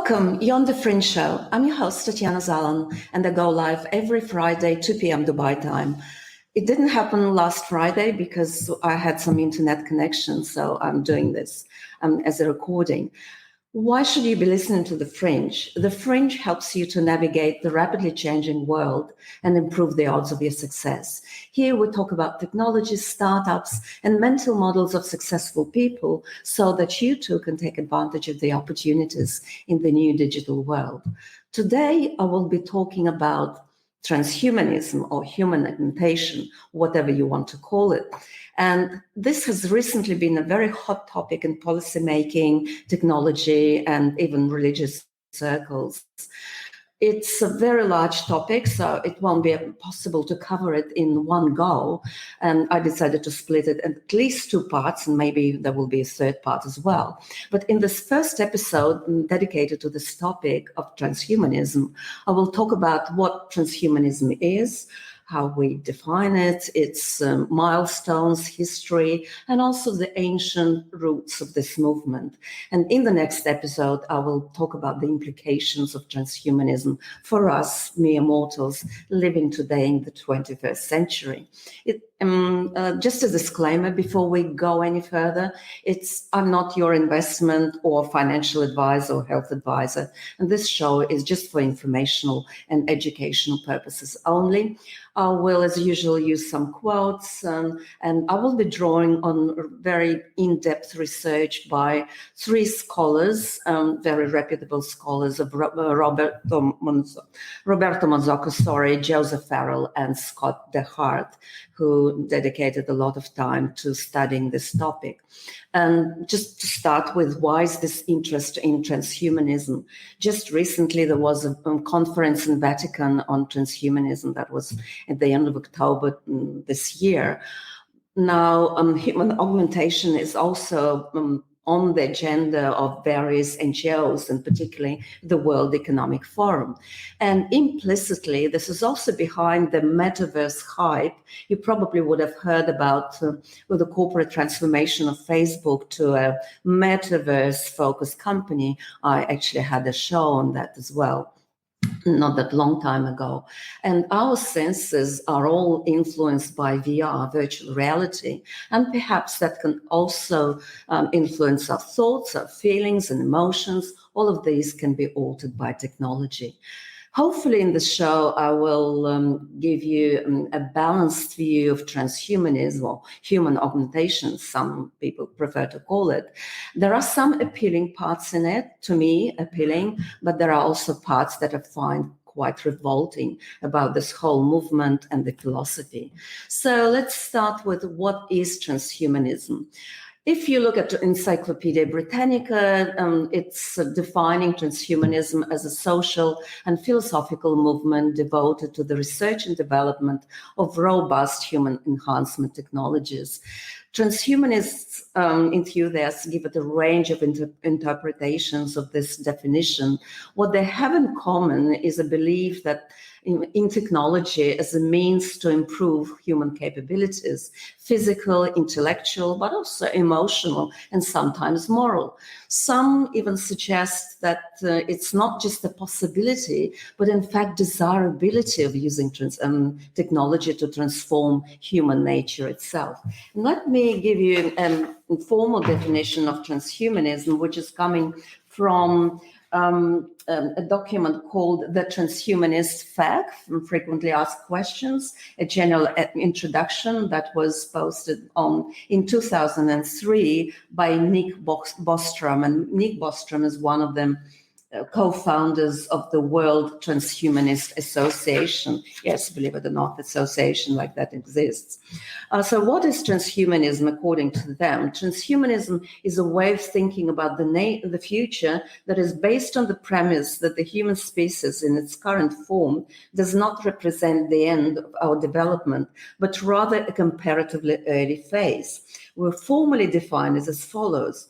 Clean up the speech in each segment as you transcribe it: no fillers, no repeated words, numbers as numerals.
Welcome, you're on the Fringe show. I'm your host, Tatiana Zalan, and I go live every Friday, 2 p.m. Dubai time. It didn't happen last Friday because I had some internet connection, so I'm doing this as a recording. Why should you be listening to The Fringe? The Fringe helps you to navigate the rapidly changing world and improve the odds of your success. Here we talk about technology, startups, and mental models of successful people so that you too can take advantage of the opportunities in the new digital world. Today, I will be talking about transhumanism or human augmentation, whatever you want to call it. And this has recently been a very hot topic in policymaking, technology, and even religious circles. It's a very large topic, so it won't be possible to cover it in one go. And I decided to split it in at least two parts, and maybe there will be a third part as well. But in this first episode dedicated to this topic of transhumanism, I will talk about what transhumanism is, how we define it, its milestones, history, and also the ancient roots of this movement. And in the next episode, I will talk about the implications of transhumanism for us, mere mortals, living today in the 21st century. Just a disclaimer before we go any further, I'm not your investment or financial advisor or health advisor, and this show is just for informational and educational purposes only. I will, as usual, use some quotes, and I will be drawing on very in-depth research by three scholars, very reputable scholars of Roberto Mazzocco, Joseph Farrell, and Scott DeHart, who dedicated a lot of time to studying this topic. And just to start with, why is this interest in transhumanism? Just recently, there was a conference in Vatican on transhumanism that was at the end of October this year. Now, human augmentation is also on the agenda of various NGOs, and particularly the World Economic Forum. And implicitly, this is also behind the metaverse hype. You probably would have heard about with the corporate transformation of Facebook to a metaverse-focused company. I actually had a show on that as well, not that long time ago. And our senses are all influenced by VR, virtual reality, and perhaps that can also influence our thoughts, our feelings and emotions. All of these can be altered by technology. Hopefully in the show, I will give you a balanced view of transhumanism or human augmentation, some people prefer to call it. There are some appealing parts in it, to me appealing, but there are also parts that I find quite revolting about this whole movement and the philosophy. So let's start with what is transhumanism. If you look at Encyclopedia Britannica, it's defining transhumanism as a social and philosophical movement devoted to the research and development of robust human enhancement technologies. Transhumanists, enthusiasts, give it a range of interpretations of this definition. What they have in common is a belief that in technology as a means to improve human capabilities, physical, intellectual, but also emotional and sometimes moral. Some even suggest that it's not just a possibility, but in fact desirability of using technology to transform human nature itself. And let me give you an informal definition of transhumanism, which is coming from a document called The Transhumanist FAQ, from Frequently Asked Questions, a general introduction that was posted in 2003 by Nick Bostrom. And Nick Bostrom is one of them co-founders of the World Transhumanist Association. Yes, believe it or not, association like that exists. So what is transhumanism according to them? Transhumanism is a way of thinking about the future that is based on the premise that the human species in its current form does not represent the end of our development, but rather a comparatively early phase. We're formally defined as follows.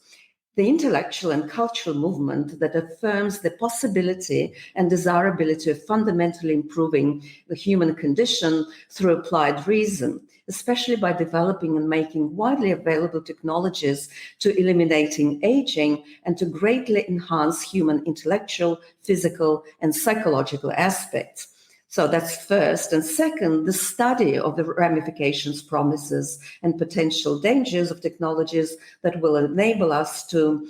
the intellectual and cultural movement that affirms the possibility and desirability of fundamentally improving the human condition through applied reason, especially by developing and making widely available technologies to eliminating aging and to greatly enhance human intellectual, physical, and psychological aspects. So that's first. And second, the study of the ramifications, promises, and potential dangers of technologies that will enable us to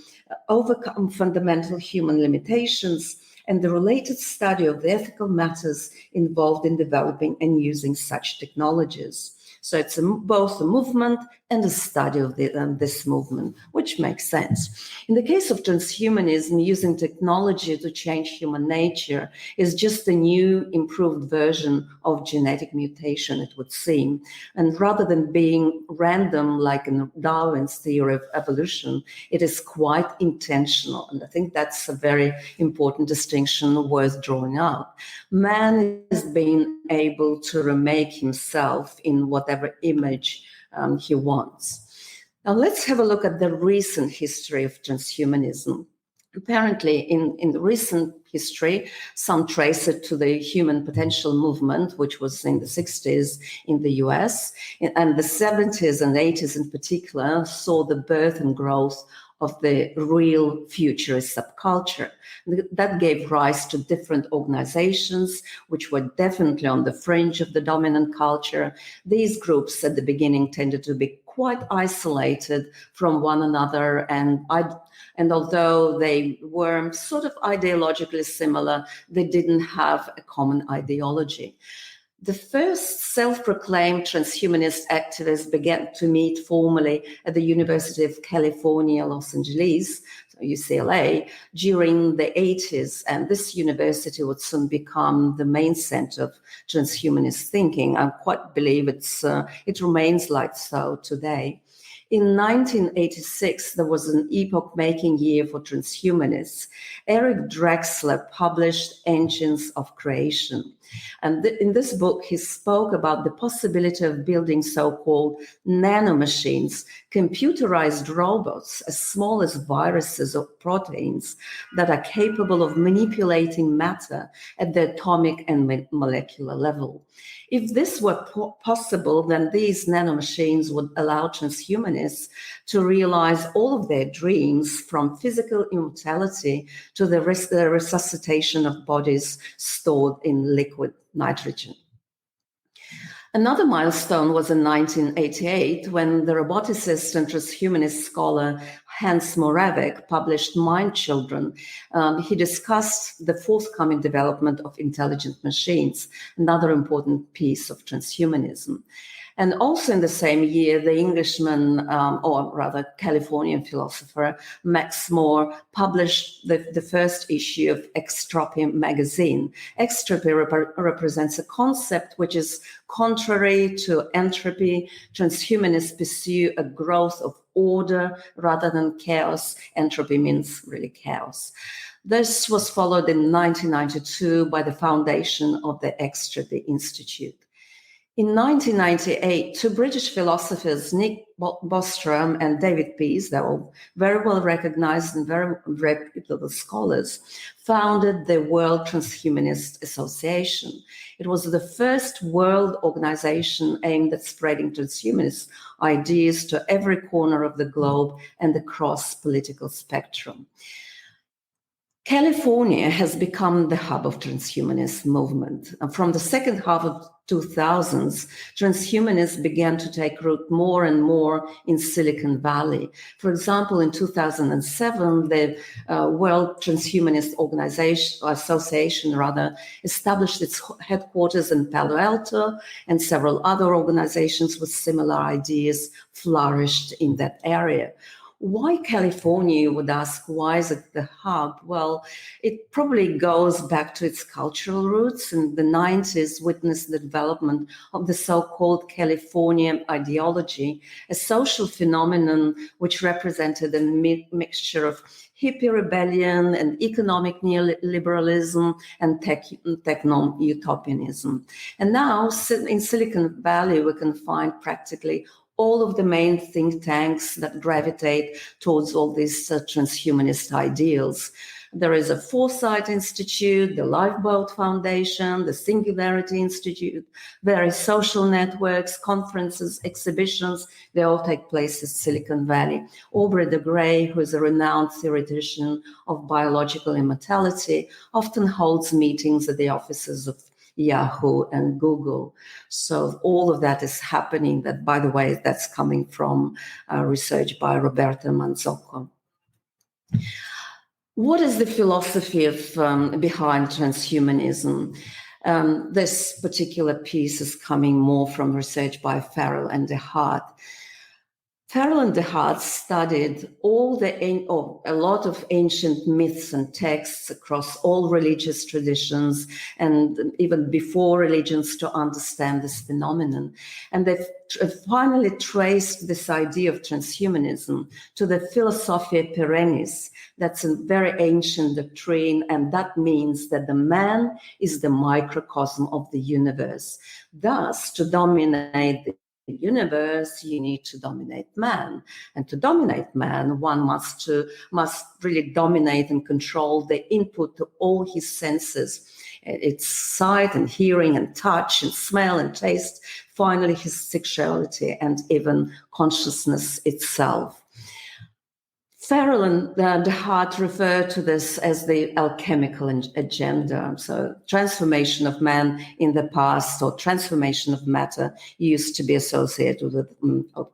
overcome fundamental human limitations, and the related study of the ethical matters involved in developing and using such technologies. So it's both a movement and a study of this movement, which makes sense. In the case of transhumanism, using technology to change human nature is just a new, improved version of genetic mutation, it would seem. And rather than being random, like in Darwin's theory of evolution, it is quite intentional. And I think that's a very important distinction worth drawing out. Man is being able to remake himself in whatever image he wants. Now let's have a look at the recent history of transhumanism. Apparently, in the recent history, some trace it to the human potential movement, which was in the 60s in the US, and the 70s and 80s in particular saw the birth and growth of the real futurist subculture. That gave rise to different organizations, which were definitely on the fringe of the dominant culture. These groups at the beginning tended to be quite isolated from one another, and although they were sort of ideologically similar, they didn't have a common ideology. The first self-proclaimed transhumanist activists began to meet formally at the University of California, Los Angeles, UCLA, during the 80s, and this university would soon become the main center of transhumanist thinking. I quite believe it remains like so today. In 1986, there was an epoch-making year for transhumanists. Eric Drexler published Engines of Creation. And in this book, he spoke about the possibility of building so-called nanomachines, computerized robots as small as viruses or proteins that are capable of manipulating matter at the atomic and molecular level. If this were possible, then these nanomachines would allow transhumanists to realize all of their dreams, from physical immortality to the resuscitation of bodies stored in liquid nitrogen. Another milestone was in 1988 when the roboticist and transhumanist scholar Hans Moravec published Mind Children. He discussed the forthcoming development of intelligent machines, another important piece of transhumanism. And also in the same year, the Englishman, or rather Californian philosopher, Max More, published the first issue of Extropy magazine. Extropy represents a concept which is contrary to entropy. Transhumanists pursue a growth of order rather than chaos. Entropy means really chaos. This was followed in 1992 by the foundation of the Extropy Institute. In 1998, two British philosophers, Nick Bostrom and David Pease, they were very well recognized and very reputable scholars, founded the World Transhumanist Association. It was the first world organization aimed at spreading transhumanist ideas to every corner of the globe and across political spectrum. California has become the hub of transhumanist movement. From the second half of 2000s, transhumanists began to take root more and more in Silicon Valley. For example, in 2007, the World Transhumanist Association established its headquarters in Palo Alto, and several other organizations with similar ideas flourished in that area. Why California, you would ask? Why is it the hub? Well, it probably goes back to its cultural roots. In the 90s, witnessed the development of the so-called California ideology, a social phenomenon which represented a mixture of hippie rebellion and economic neoliberalism and techno-utopianism. And now in Silicon Valley, we can find practically all of the main think tanks that gravitate towards all these transhumanist ideals. There is a Foresight Institute, the Lifeboat Foundation, the Singularity Institute, various social networks, conferences, exhibitions. They all take place in Silicon Valley. Aubrey de Grey, who is a renowned theoretician of biological immortality, often holds meetings at the offices of Yahoo and Google. So all of that is happening. That, by the way, that's coming from research by Roberta Manzocco. What is the philosophy of behind transhumanism? This particular piece is coming more from research by Farrell and DeHart. Farrell and DeHart studied a lot of ancient myths and texts across all religious traditions and even before religions to understand this phenomenon. And they've finally traced this idea of transhumanism to the Philosophia Perennis. That's a very ancient doctrine, and that means that the man is the microcosm of the universe. Thus, to dominate the universe, you need to dominate man, and to dominate man, one must really dominate and control the input to all his senses. It's sight and hearing and touch and smell and taste, finally his sexuality and even consciousness itself. Farrell and DeHart refer to this as the alchemical agenda. So transformation of man in the past, or transformation of matter, used to be associated with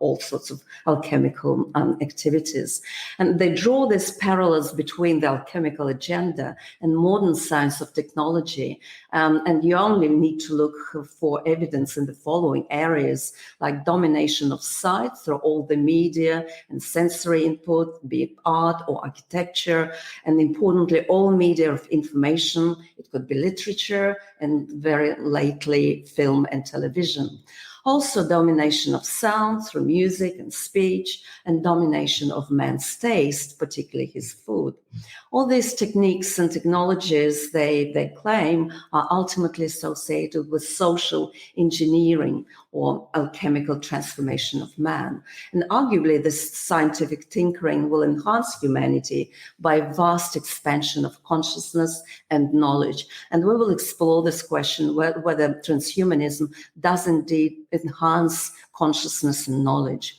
all sorts of alchemical activities. And they draw these parallels between the alchemical agenda and modern science of technology. And you only need to look for evidence in the following areas, like domination of sight through all the media and sensory input, be it art or architecture, and importantly, all media of information. It could be literature and very lately film and television. Also domination of sound through music and speech, and domination of man's taste, particularly his food. All these techniques and technologies, they claim, are ultimately associated with social engineering or alchemical transformation of man. And arguably, this scientific tinkering will enhance humanity by vast expansion of consciousness and knowledge. And we will explore this question, whether transhumanism does indeed enhance consciousness and knowledge.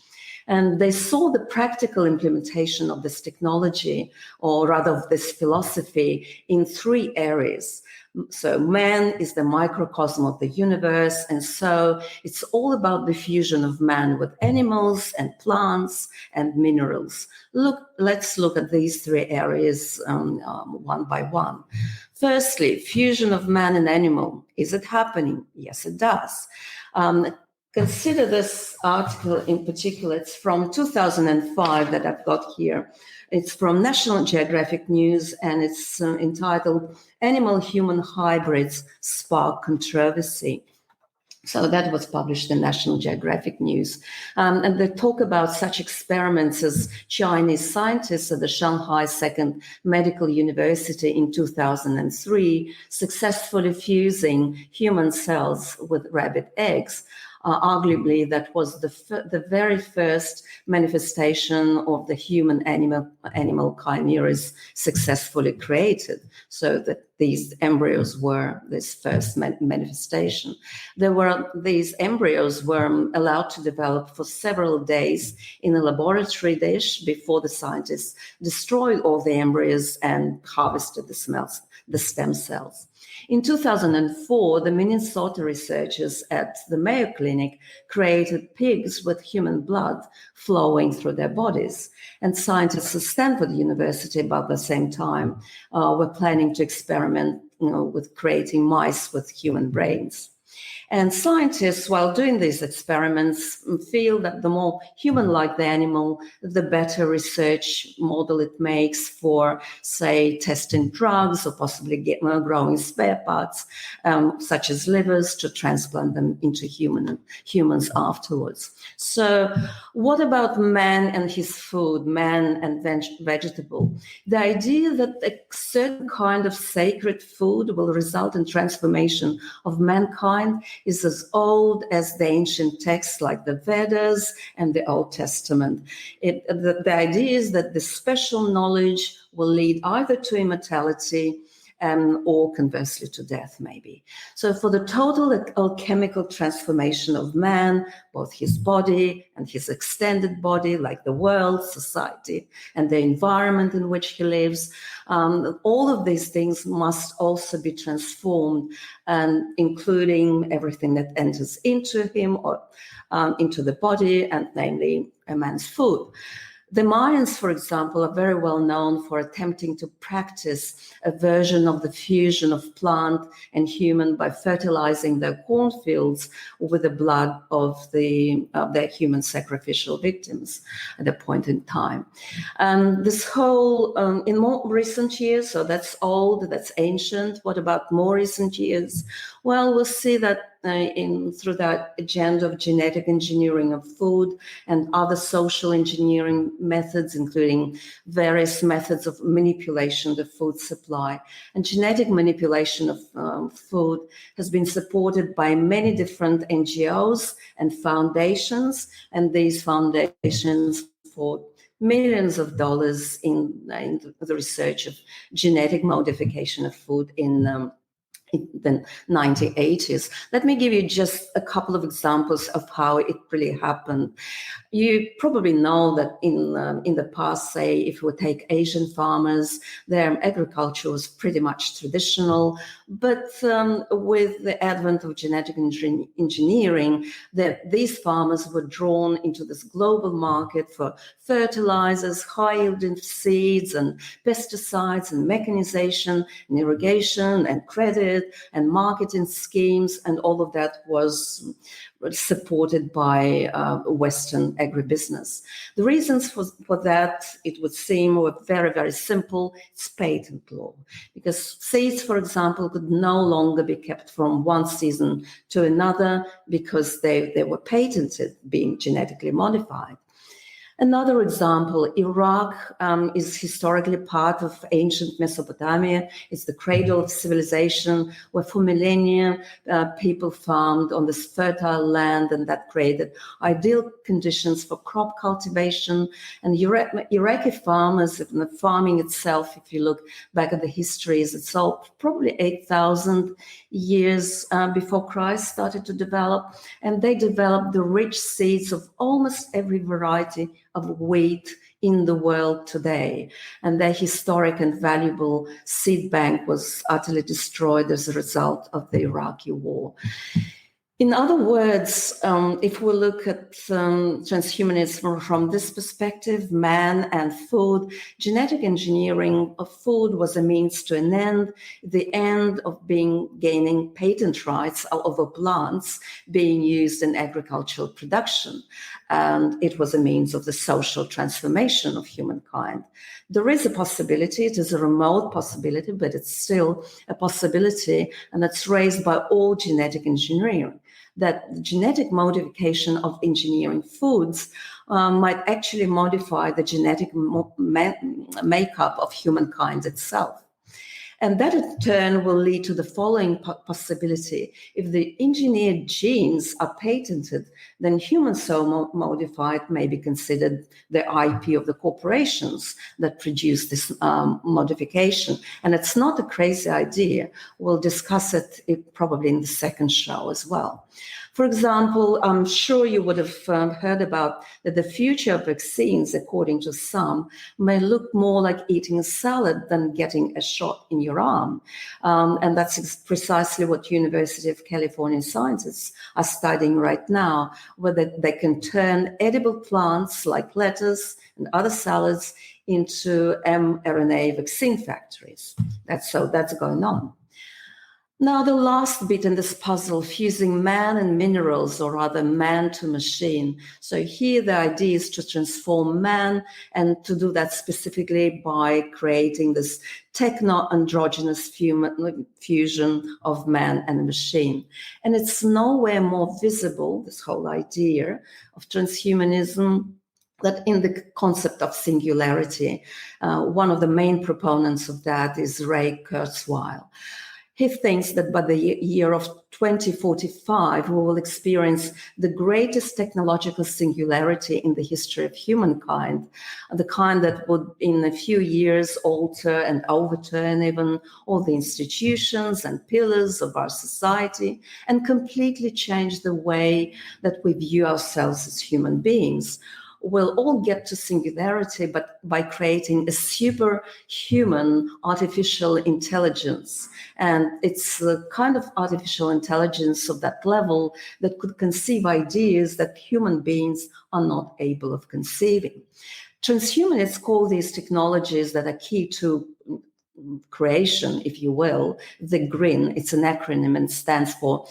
And they saw the practical implementation of this technology, or rather of this philosophy, in three areas. So man is the microcosm of the universe, and so it's all about the fusion of man with animals and plants and minerals. Let's look at these three areas one by one. Firstly, fusion of man and animal. Is it happening? Yes, it does. Consider this article in particular. It's from 2005 that I've got here. It's from National Geographic News, and it's entitled Animal-Human Hybrids Spark Controversy. So that was published in National Geographic News. And they talk about such experiments as Chinese scientists at the Shanghai Second Medical University in 2003 successfully fusing human cells with rabbit eggs. Arguably, that was the very first manifestation of the human-animal chimeras successfully created, so that these embryos were this first manifestation. These embryos were allowed to develop for several days in a laboratory dish before the scientists destroyed all the embryos and harvested the stem cells. In 2004, the Minnesota researchers at the Mayo Clinic created pigs with human blood flowing through their bodies. And scientists at Stanford University, about the same time, were planning to experiment with creating mice with human brains. And scientists, while doing these experiments, feel that the more human-like the animal, the better research model it makes for, say, testing drugs or possibly growing spare parts, such as livers, to transplant them into humans afterwards. So what about man and his food, man and vegetable? The idea that a certain kind of sacred food will result in transformation of mankind humankind is as old as the ancient texts like the Vedas and the Old Testament. The idea is that this special knowledge will lead either to immortality or conversely to death, maybe. So for the total alchemical transformation of man, both his body and his extended body, like the world, society, and the environment in which he lives, all of these things must also be transformed, and including everything that enters into him or into the body, and namely a man's food. The Mayans, for example, are very well known for attempting to practice a version of the fusion of plant and human by fertilizing their cornfields with the blood of their human sacrificial victims at a point in time. This whole, in more recent years, so that's old, that's ancient. What about more recent years? Well, we'll see that through that agenda of genetic engineering of food and other social engineering methods, including various methods of manipulation of the food supply. And genetic manipulation of food has been supported by many different NGOs and foundations, and these foundations for millions of dollars in the research of genetic modification of food in the 1980s. Let me give you just a couple of examples of how it really happened. You probably know that in the past, say, if we take Asian farmers, their agriculture was pretty much traditional. But with the advent of genetic engineering, these farmers were drawn into this global market for fertilizers, high-yielding seeds, and pesticides, and mechanization, and irrigation, and credit, and marketing schemes, and all of that was supported by Western agribusiness. The reasons for that, it would seem, were very, very simple. It's patent law. Because seeds, for example, could no longer be kept from one season to another because they were patented, being genetically modified. Another example, Iraq is historically part of ancient Mesopotamia. It's the cradle of civilization, where for millennia people farmed on this fertile land, and that created ideal conditions for crop cultivation. And Iraqi farmers, the farming itself, if you look back at the histories, it's all probably 8,000 years before Christ started to develop. And they developed the rich seeds of almost every variety of wheat in the world today. And their historic and valuable seed bank was utterly destroyed as a result of the Iraqi war. In other words, if we look at transhumanism from this perspective, man and food, genetic engineering of food was a means to an end, the end of gaining patent rights over plants being used in agricultural production. And it was a means of the social transformation of humankind. There is a possibility, it is a remote possibility, but it's still a possibility, and that's raised by all genetic engineering, that genetic modification of engineering foods might actually modify the genetic makeup of humankind itself. And that in turn will lead to the following possibility. If the engineered genes are patented, then human so modified may be considered the IP of the corporations that produce this modification. And it's not a crazy idea. We'll discuss it probably in the second show as well. For example, I'm sure you would have heard about that the future of vaccines, according to some, may look more like eating a salad than getting a shot in your arm. And that's precisely what University of California scientists are studying right now, whether they can turn edible plants like lettuce and other salads into mRNA vaccine factories. That's going on. Now, the last bit in this puzzle, fusing man and minerals, or rather man to machine. So here the idea is to transform man, and to do that specifically by creating this techno-androgynous fusion of man and machine. And it's nowhere more visible, this whole idea of transhumanism, that in the concept of singularity. One of the main proponents of that is Ray Kurzweil. He thinks that by the year of 2045, we will experience the greatest technological singularity in the history of humankind, the kind that would, in a few years, alter and overturn even all the institutions and pillars of our society and completely change the way that we view ourselves as human beings. We'll all get to singularity, but by creating a superhuman artificial intelligence. And it's the kind of artificial intelligence of that level that could conceive ideas that human beings are not able of conceiving. Transhumanists call these technologies that are key to creation, if you will, the GRIN. It's an acronym and stands for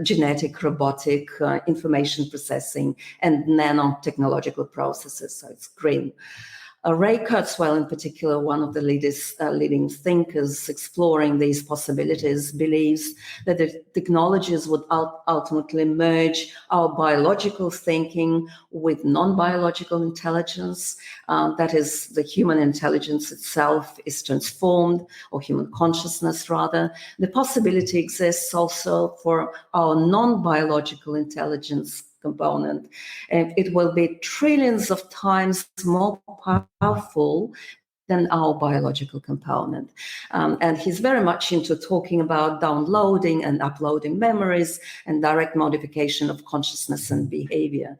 genetic, robotic, information processing, and nanotechnological processes. So it's GRIN. Ray Kurzweil, in particular, one of the leading thinkers exploring these possibilities, believes that the technologies would ultimately merge our biological thinking with non-biological intelligence. That is, the human intelligence itself is transformed, or human consciousness, rather. The possibility exists also for our non-biological intelligence component, and it will be trillions of times more powerful than our biological component. And he's very much into talking about downloading and uploading memories and direct modification of consciousness and behavior.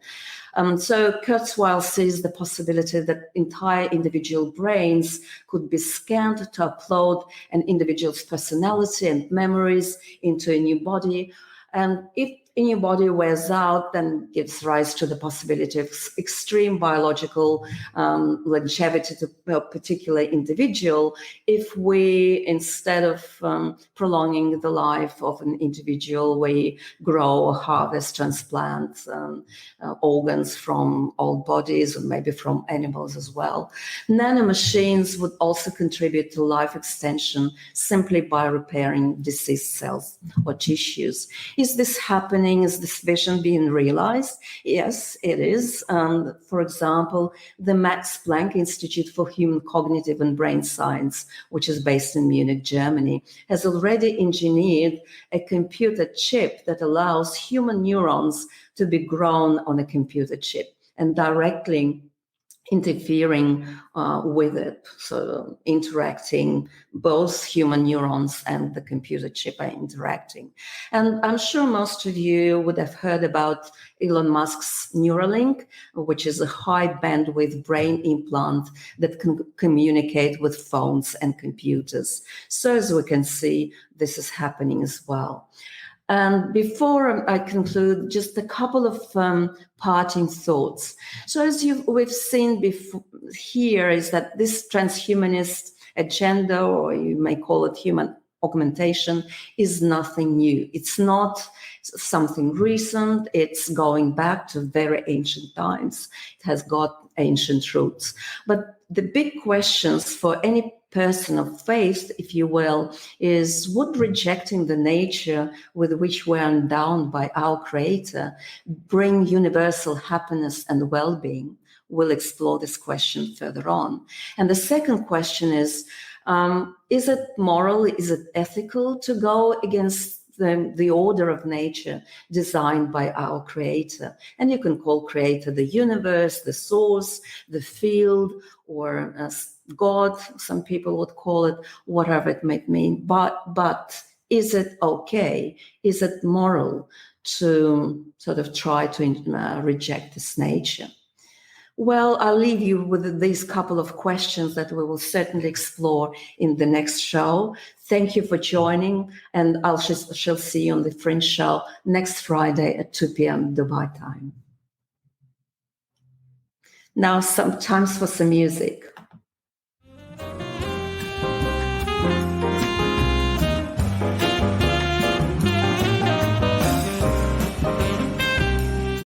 So Kurzweil sees the possibility that entire individual brains could be scanned to upload an individual's personality and memories into a new body. And if a new body wears out, then gives rise to the possibility of extreme biological longevity to a particular individual if we, instead of prolonging the life of an individual, we grow or harvest, transplant organs from old bodies or maybe from animals as well. Nanomachines would also contribute to life extension simply by repairing deceased cells or tissues. Is this happening? Is this vision being realized? Yes, it is. For example, the Max Planck Institute for Human Cognitive and Brain Science, which is based in Munich, Germany, has already engineered a computer chip that allows human neurons to be grown on a computer chip and directly interfering with it, so interacting, both human neurons and the computer chip are interacting. And I'm sure most of you would have heard about Elon Musk's Neuralink, which is a high bandwidth brain implant that can communicate with phones and computers. So as we can see, this is happening as well. And before I conclude, just a couple of parting thoughts. So as we've seen before here, is that this transhumanist agenda, or you may call it human augmentation, is nothing new. It's not something recent. It's going back to very ancient times. It has got ancient roots. But the big questions for any person of faith, if you will, is would rejecting the nature with which we are endowed by our Creator bring universal happiness and well-being? We'll explore this question further on. And the second question is it moral, is it ethical to go against the order of nature designed by our Creator? And you can call Creator the universe, the source, the field, or God, some people would call it, whatever it may mean. But is it okay? Is it moral to sort of try to reject this nature? Well, I'll leave you with these couple of questions that we will certainly explore in the next show. Thank you for joining, and I shall see you on the Fringe show next Friday at 2 p.m. Dubai time. Now, sometimes for some music.